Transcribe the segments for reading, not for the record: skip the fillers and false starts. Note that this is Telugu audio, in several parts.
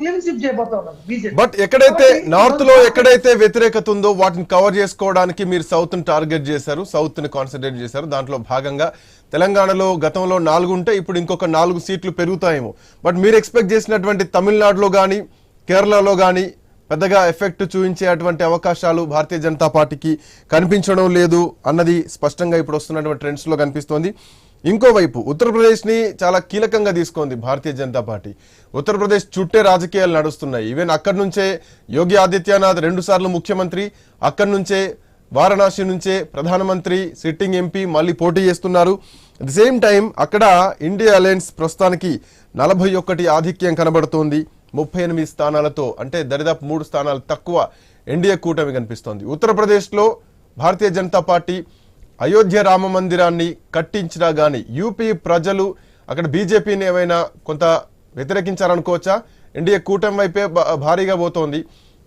క్లీన్ స్వీప్ చేయబోతా ఉన్నారు బీజేపీ. బట్ ఎక్కడైతే నార్త్ లో ఎక్కడైతే వ్యతిరేకత ఉందో వాటిని కవర్ చేసుకోవడానికి మీరు సౌత్ ని టార్గెట్ చేశారు, సౌత్ ని కాన్సన్ట్రేట్ చేశారు. దాంట్లో భాగంగా తెలంగాణలో గతంలో 4 ఉంటే ఇప్పుడు ఇంకొక 4 సీట్లు పెరుగుతాయేమో. బట్ మీరు ఎక్స్పెక్ట్ చేసినటువంటి తమిళనాడులో కానీ కేరళలో కానీ పెద్దగా ఎఫెక్ట్ చూపించేటువంటి అవకాశాలు భారతీయ జనతా పార్టీకి కనిపించడం లేదు అన్నది స్పష్టంగా ఇప్పుడు వస్తున్నటువంటి ట్రెండ్స్ లో కనిపిస్తోంది. ఇంకోవైపు ఉత్తరప్రదేశ్ ని చాలా కీలకంగా తీసుకుంది భారతీయ జనతా పార్టీ. ఉత్తరప్రదేశ్ చుట్టే రాజకీయాలు నడుస్తున్నాయి. ఈవెన్ అక్కడి నుంచే యోగి ఆదిత్యనాథ్ 2 సార్లు ముఖ్యమంత్రి, అక్కడి నుంచే వారణాసి నుంచే ప్రధానమంత్రి, సిట్టింగ్ ఎంపీ మళ్ళీ పోటీ చేస్తున్నారు. అట్ ది సేమ్ టైం అక్కడ ఇండియా అలయన్స్ ప్రస్తుతానికి 41 ఆధిక్యం కనబడుతోంది. 38 స్థానాలతో, అంటే దరిదాపు 3 స్థానాలు తక్కువ ఎన్డీఏ కూటమి కనిపిస్తోంది. ఉత్తరప్రదేశ్లో భారతీయ జనతా పార్టీ అయోధ్య రామ మందిరాన్ని కట్టించినా గానీ యూపీ ప్రజలు అక్కడ బీజేపీని ఏమైనా కొంత వ్యతిరేకించారనుకోవచ్చా? ఎన్డీఏ కూటమి వైపే భారీగా పోతోంది.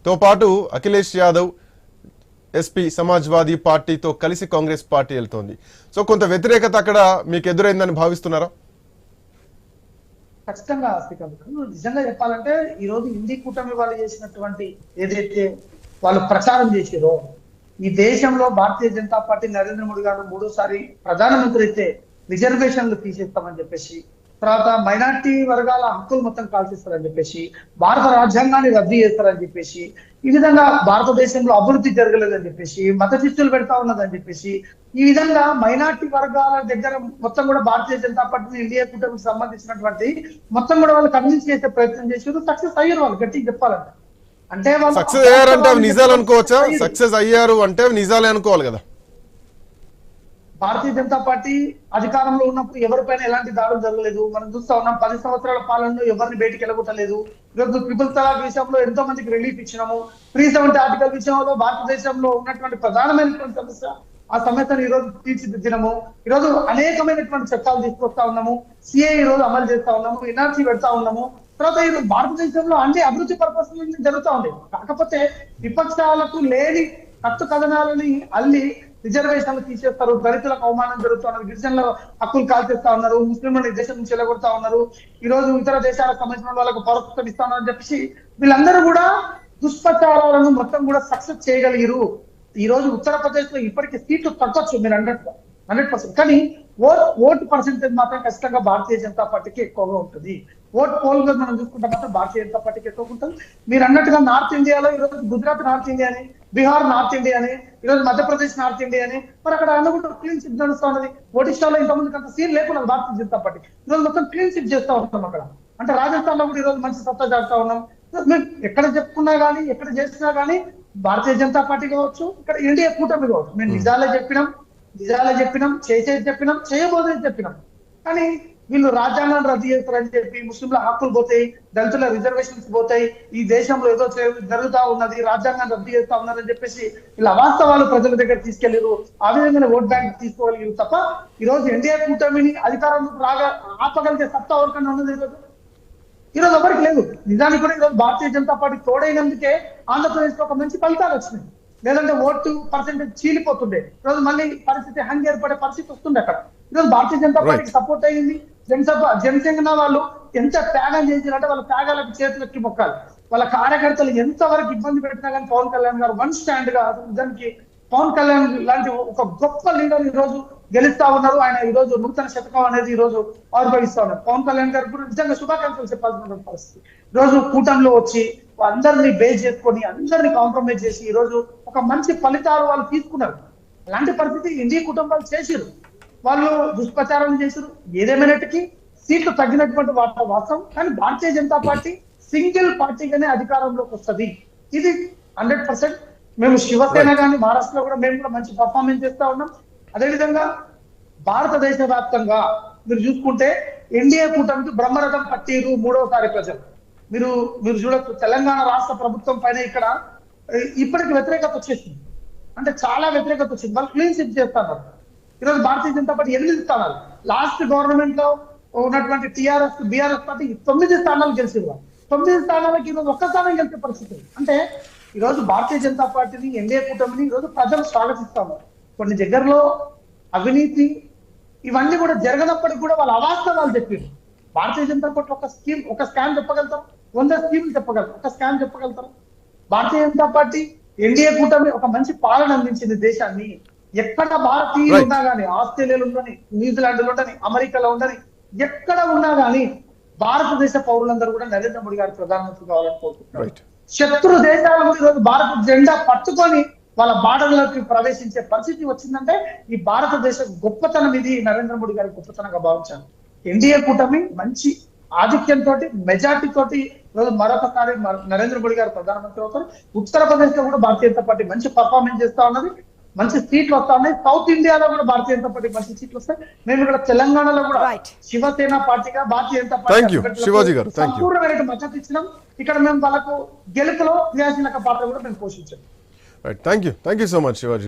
తో పాటు అఖిలేష్ యాదవ్ ఎస్పీ సమాజ్వాదీ పార్టీతో కలిసి కాంగ్రెస్ పార్టీ వెళ్తోంది. సో కొంత వ్యతిరేకత అక్కడ మీకు ఎదురైందని భావిస్తున్నారా? ఖచ్చితంగా శ్రీకాంత్, నిజంగా చెప్పాలంటే ఈ రోజు ఇండి కూటమి వాళ్ళు చేసినటువంటి ఏదైతే వాళ్ళు ప్రచారం చేసారో, ఈ దేశంలో భారతీయ జనతా పార్టీ నరేంద్ర మోడీ గారు 3వ సారి ప్రధానమంత్రి అయితే రిజర్వేషన్లు తీసేస్తామని చెప్పేసి, తర్వాత మైనార్టీ వర్గాల హక్కులు మొత్తం కాల్చేస్తారని చెప్పేసి, భారత రాజ్యాంగాన్ని రద్దు చేస్తారని చెప్పేసి, ఈ విధంగా భారతదేశంలో అభివృద్ధి జరగలేదని చెప్పేసి, మత శిస్తులు పెడతా ఉన్నదని చెప్పేసి, ఈ విధంగా మైనార్టీ వర్గాల దగ్గర మొత్తం కూడా భారతీయ జనతా పార్టీ ఇండియా కూటమికి సంబంధించినటువంటి మొత్తం కూడా వాళ్ళు కన్విన్స్ చేసే ప్రయత్నం చేసి సక్సెస్ అయ్యారు. వాళ్ళు గట్టిగా చెప్పాలంటే, అంటే వాళ్ళు సక్సెస్ అయ్యారంటే అవి నిజాలు అనుకోవచ్చా? సక్సెస్ అయ్యారు అంటే అవి నిజాలే అనుకోవాలి కదా. భారతీయ జనతా పార్టీ అధికారంలో ఉన్నప్పుడు ఎవరిపైన ఎలాంటి దాడులు జరగలేదు. మనం చూస్తా ఉన్నాం 10 సంవత్సరాల పాలనలో ఎవరిని బయటికి వెళ్ళగొట్టలేదు. ఈరోజు ట్రిపుల్ తలాక్ విషయంలో ఎంతో మందికి రిలీఫ్ ఇచ్చినాము. 370 ఆర్టికల్ విషయంలో భారతదేశంలో ఉన్నటువంటి ప్రధానమైనటువంటి సమస్య, ఆ సమస్యను ఈ రోజు తీర్చిదిద్దినము. ఈరోజు అనేకమైనటువంటి చట్టాలు తీసుకొస్తా ఉన్నాము. సిఏ ఈ రోజు అమలు చేస్తా ఉన్నాము, ఎన్ఆర్సీ పెడతా ఉన్నాము. తర్వాత ఈ భారతదేశంలో అన్ని అభివృద్ధి పర్పస్ జరుగుతా ఉండేది. కాకపోతే విపక్షాలకు లేని కట్టు కథనాలని అల్లి రిజర్వేషన్లు తీసేస్తారు, దళితులకు అవమానం జరుగుతున్నారు, గిరిజనుల హక్కులు కాల్చేస్తా ఉన్నారు, ముస్లింలను ఈ దేశం నుంచి వెళ్ళగొడతా ఉన్నారు, ఈ రోజు ఇతర దేశాలకు సంబంధించిన వాళ్ళకు పౌరత్వం ఇస్తా ఉన్నారని చెప్పేసి వీళ్ళందరూ కూడా దుష్ప్రచారాలను మొత్తం కూడా సక్సెస్ చేయగలిగారు. ఈ రోజు ఉత్తరప్రదేశ్ లో ఇప్పటికీ సీట్లు తగ్గొచ్చు మీరు 100%, కానీ ఓటు పర్సెంటేజ్ మాత్రం ఖచ్చితంగా భారతీయ జనతా పార్టీకి ఎక్కువగా ఉంటుంది. ఓట్ పోల్ గా మనం చూసుకుంటే మాత్రం భారతీయ జనతా పార్టీకి ఎక్కువ ఉంటుంది. మీరు అన్నట్టుగా నార్త్ ఇండియాలో ఈరోజు గుజరాత్ నార్త్ ఇండియా అని, బీహార్ నార్త్ ఇండియా అని, ఈరోజు మధ్యప్రదేశ్ నార్త్ ఇండియా అని, మరి అక్కడ కూడా క్లీన్ స్విప్ నడుస్తా ఉన్నది. ఒడిశాలో ఇంతమందికి అంత సీన్ లేకున్నది భారతీయ జనతా పార్టీ. ఈరోజు మొత్తం క్లీన్ స్విప్ చేస్తా ఉంటాం అక్కడ. అంటే రాజస్థాన్ లో కూడా ఈరోజు మంచి సత్తా చాటుతా ఉన్నాం. మేము ఎక్కడ చెప్పుకున్నా గానీ, ఎక్కడ చేసినా గానీ భారతీయ జనతా పార్టీ కావచ్చు, ఇక్కడ ఇండియా కూటమి కావచ్చు, మేము నిజాలే చెప్పినాం, చేసేది చెప్పినాం, చేయబోదేది చెప్పినాం. కానీ వీళ్ళు రాజ్యాంగాన్ని రద్దు చేస్తారని చెప్పి, ముస్లింల హక్కులు పోతాయి, దళితుల రిజర్వేషన్స్ పోతాయి, ఈ దేశంలో ఏదో జరుగుతా ఉన్నది, రాజ్యాంగాన్ని రద్దు చేస్తా ఉన్నారని చెప్పేసి వీళ్ళ అవాస్తవాలు ప్రజల దగ్గర తీసుకెళ్లారు. ఆ విధంగానే ఓట్ బ్యాంక్ తీసుకోగలిగారు తప్ప ఈ రోజు ఇండియా కూటమిని అధికారంలో ఆపగలిగే సత్తా ఎవరికన్నా ఉన్నది ఈరోజు ఎవరికి లేదు. నిజానికి కూడా ఈరోజు భారతీయ జనతా పార్టీ తోడైనందుకే ఆంధ్రప్రదేశ్ లో ఒక మంచి ఫలితాలు వచ్చినాయి. లేదంటే ఓటు పర్సెంటేజ్ చీలిపోతుండే, ఈరోజు మళ్ళీ పరిస్థితి హంగ్ ఏర్పడే పరిస్థితి వస్తుంది అక్కడ. ఈరోజు భారతీయ జనతా పార్టీకి సపోర్ట్ అయ్యింది. జనసేన వాళ్ళు ఎంత త్యాగం చేసినట్టే వాళ్ళ త్యాగాలకు చేతులెక్కి మొక్కాలి. వాళ్ళ కార్యకర్తలు ఎంతవరకు ఇబ్బంది పెట్టినా కానీ పవన్ కళ్యాణ్ గారు 1 స్టాండ్ గా నిజానికి పవన్ కళ్యాణ్ లాంటి ఒక గొప్ప లీడర్ ఈ రోజు గెలుస్తా ఉన్నారు. ఆయన ఈ రోజు నూతన శతకం అనేది ఈ రోజు ఆవిర్భవిస్తా ఉన్నారు. పవన్ కళ్యాణ్ గారు కూడా నిజంగా శుభాకాంక్షలు చెప్పాల్సిన పరిస్థితి. ఈ రోజు కూటమిలో వచ్చి అందరినీ బేస్ చేసుకొని అందరినీ కాంప్రమైజ్ చేసి ఈ రోజు ఒక మంచి ఫలితాలు వాళ్ళు తీసుకున్నారు. అలాంటి పరిస్థితి ఇండియా కుటుంబాలు చేసిరు. వాళ్ళు దుష్ప్రచారం చేసిరు. ఏదేమైనట్టుకి సీట్లు తగ్గినటువంటి వాస్తవం. కానీ భారతీయ జనతా పార్టీ సింగిల్ పార్టీగానే అధికారంలోకి వస్తుంది. ఇది 100%. మేము శివసేన కానీ మహారాష్ట్రలో కూడా మేము కూడా మంచి పర్ఫార్మెన్స్ చేస్తా ఉన్నాం. అదేవిధంగా భారతదేశ వ్యాప్తంగా మీరు చూసుకుంటే ఎన్డీఏ కూటమికి బ్రహ్మరథం పట్టిరు 3వ సారి ప్రజలు. మీరు చూడొచ్చు, తెలంగాణ రాష్ట్ర ప్రభుత్వం పైన ఇక్కడ ఇప్పటికి వ్యతిరేకత వచ్చేసింది. అంటే చాలా వ్యతిరేకత వచ్చింది. వాళ్ళు క్లీన్ స్విప్ చేస్తున్నారు. ఈరోజు భారతీయ జనతా పార్టీ 8 స్థానాలు, లాస్ట్ గవర్నమెంట్ లో ఉన్నటువంటి బీఆర్ఎస్ పార్టీ 9 స్థానాలు గెలిచింది. 9 స్థానాలకి ఈరోజు 1 స్థానం గెలిచే పరిస్థితి. అంటే ఈరోజు భారతీయ జనతా పార్టీని ఎన్డీఏ కూటమిని ఈరోజు ప్రజలు స్వాగతిస్తాము. కొన్ని దగ్గరలో అవినీతి ఇవన్నీ కూడా జరగనప్పటికీ కూడా వాళ్ళ అవాస్తవాలు చెప్పారు. భారతీయ జనతా పార్టీ ఒక స్కామ్ చెప్పగలుగుతాం. 100 స్కీములు చెప్పగలరు, ఒక స్కామ్ చెప్పగలుగుతారు? భారతీయ జనతా పార్టీ ఎన్డీఏ కూటమి ఒక మంచి పాలన అందించింది దేశాన్ని. ఎక్కడ భారతీయులు Right. ఉన్నా గానీ, ఆస్ట్రేలియాలో ఉండని, న్యూజిలాండ్ లో ఉండని, అమెరికాలో ఉండని, ఎక్కడ ఉన్నా గానీ భారతదేశ పౌరులందరూ కూడా నరేంద్ర మోడీ గారు ప్రధానమంత్రి కావాలని కోరుకుంటున్నారు. రైట్. శత్రు దేశాల నుండి ఈరోజు భారత జెండా పట్టుకొని వాళ్ళ బార్డర్లోకి ప్రవేశించే పరిస్థితి వచ్చిందంటే ఈ భారతదేశ గొప్పతనం, ఇది నరేంద్ర మోడీ గారి గొప్పతనంగా భావించాను. ఎన్డీఏ కూటమి మంచి ఆధిక్యంతో, మెజార్టీ తోటి ఈరోజు మరొకసారి నరేంద్ర మోడీ గారు ప్రధానమంత్రి అవుతారు. ఉత్తరప్రదేశ్ లో కూడా భారతీయ జనతా పార్టీ మంచి పర్ఫార్మెన్స్ చేస్తా ఉన్నది, మంచి సీట్లు వస్తా ఉన్నాయి. సౌత్ ఇండియాలో కూడా భారతీయ జనతా పార్టీ మంచి సీట్లు వస్తాయి. మేము ఇక్కడ తెలంగాణలో కూడా Right. శివసేన పార్టీగా భారతీయ జనతా Thank you, అభ్యర్థులకు శివాజీ గారు. Thank you. సంపూర్ణమైన మద్దతు ఇచ్చినాం. ఇక్కడ మేము వాళ్ళకు గెలుపులో క్రియాశీలక పాత్ర కూడా మేము పోషించాం. Right. Thank you so much Shivaji.